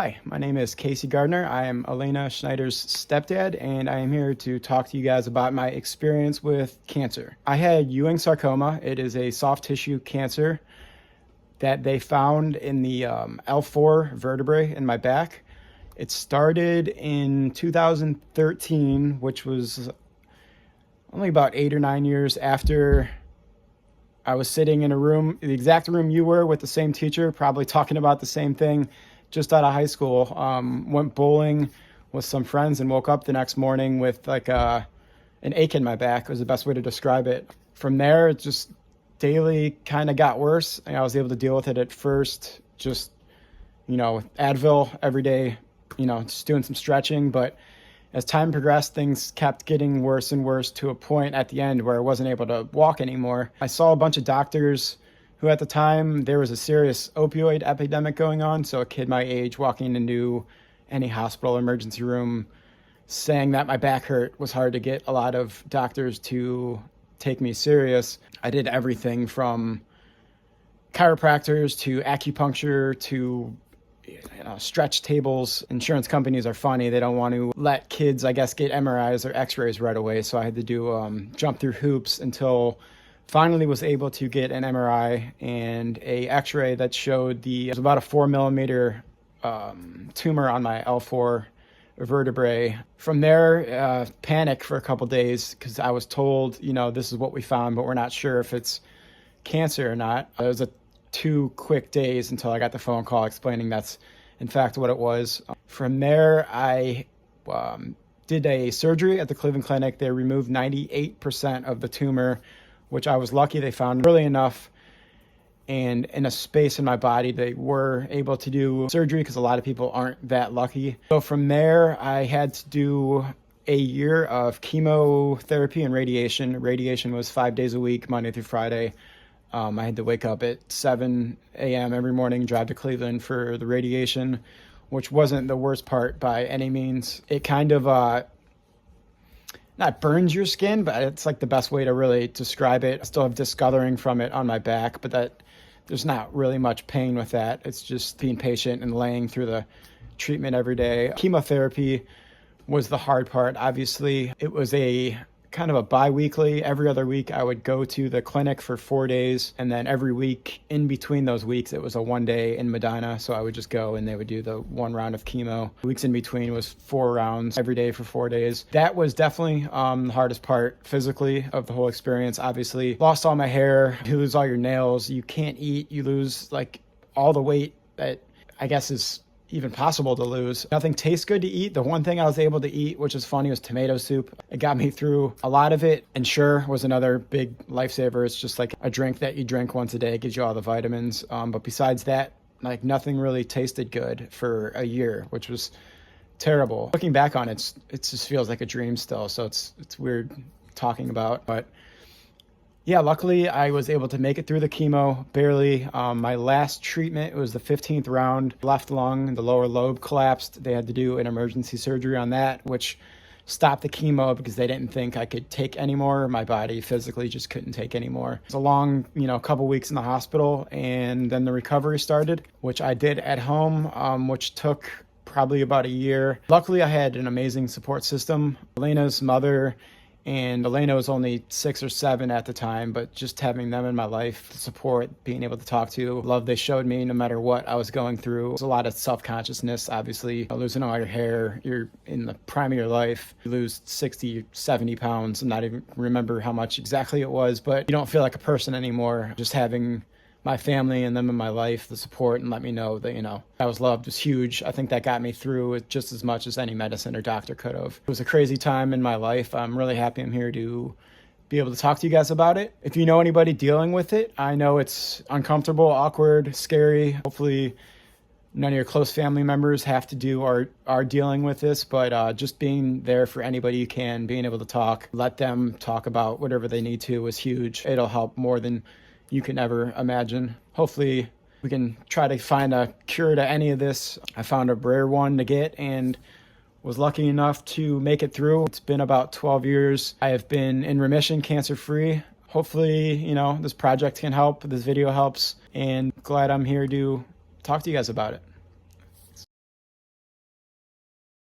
Hi, my name is Casey Gardner. I am Elena Schneider's stepdad, and I am here to talk to you guys about my experience with cancer. I had Ewing sarcoma. It is a soft tissue cancer that they found in the L4 vertebrae in my back. It started in 2013, which was only about 8 or 9 years after I was sitting in a room, the exact room you were, with the same teacher, probably talking about the same thing, just out of high school. Went bowling with some friends and woke up the next morning with like an ache in my back was the best way to describe it. From there, it just daily kind of got worse. I was able to deal with it at first, just, Advil every day, just doing some stretching. But as time progressed, things kept getting worse and worse to a point at the end where I wasn't able to walk anymore. I saw a bunch of doctors who at the time there was a serious opioid epidemic going on. So a kid my age walking into any hospital emergency room saying that my back hurt was hard to get a lot of doctors to take me serious. I did everything from chiropractors to acupuncture to stretch tables. Insurance companies are funny. They don't want to let kids, I guess, get MRIs or x-rays right away. So I had to do jump through hoops until finally was able to get an MRI and a x-ray that showed it was about a 4 millimeter tumor on my L4 vertebrae. From there, panic for a couple days because I was told, this is what we found, but we're not sure if it's cancer or not. It was 2 quick days until I got the phone call explaining that's in fact what it was. From there, I did a surgery at the Cleveland Clinic. They removed 98% of the tumor, which I was lucky they found early enough and in a space in my body they were able to do surgery because a lot of people aren't that lucky. So from there, I had to do a year of chemotherapy and radiation. Radiation was 5 days a week, Monday through Friday. I had to wake up at 7 a.m. every morning, drive to Cleveland for the radiation, which wasn't the worst part by any means. It kind of not burns your skin, but it's like the best way to really describe it. I still have discoloring from it on my back, but there's not really much pain with that. It's just being patient and laying through the treatment every day. Chemotherapy was the hard part. Obviously, it was a kind of a bi-weekly. Every other week I would go to the clinic for 4 days, and then every week in between those weeks it was a 1 day in Medina, so I would just go and they would do the 1 round of chemo. Weeks in between was 4 rounds every day for 4 days. That was definitely the hardest part physically of the whole experience. Obviously lost all my hair, you lose all your nails, you can't eat, you lose like all the weight that I guess is even possible to lose. Nothing tastes good to eat. The one thing I was able to eat, which is funny, was tomato soup. It got me through a lot of it. And sure was another big lifesaver. It's just like a drink that you drink once a day. It gives you all the vitamins. But besides that, like nothing really tasted good for a year, which was terrible. Looking back on it, it just feels like a dream still. So it's weird talking about, but yeah, luckily I was able to make it through the chemo, barely. My last treatment, it was the 15th round. Left lung, the lower lobe collapsed. They had to do an emergency surgery on that, which stopped the chemo because they didn't think I could take anymore. My body physically just couldn't take anymore. It was a long, couple weeks in the hospital, and then the recovery started, which I did at home, which took probably about a year. Luckily, I had an amazing support system. Elena's mother, and Elena was only 6 or 7 at the time, but just having them in my life, the support, being able to talk to, love they showed me no matter what I was going through. There's a lot of self-consciousness, obviously. Losing all your hair, you're in the prime of your life. You lose 60, 70 pounds. I'm not even remember how much exactly it was, but you don't feel like a person anymore. Just having my family and them in my life, the support, and let me know that, I was loved was huge. I think that got me through it just as much as any medicine or doctor could have. It was a crazy time in my life. I'm really happy I'm here to be able to talk to you guys about it. If you know anybody dealing with it, I know it's uncomfortable, awkward, scary. Hopefully none of your close family members have to do or are dealing with this, but just being there for anybody you can, being able to talk, let them talk about whatever they need to was huge. It'll help more than you can ever imagine. Hopefully we can try to find a cure to any of this. I found a rare one to get and was lucky enough to make it through. It's been about 12 years. I have been in remission, cancer-free. Hopefully, this project can help, this video helps, and glad I'm here to talk to you guys about it.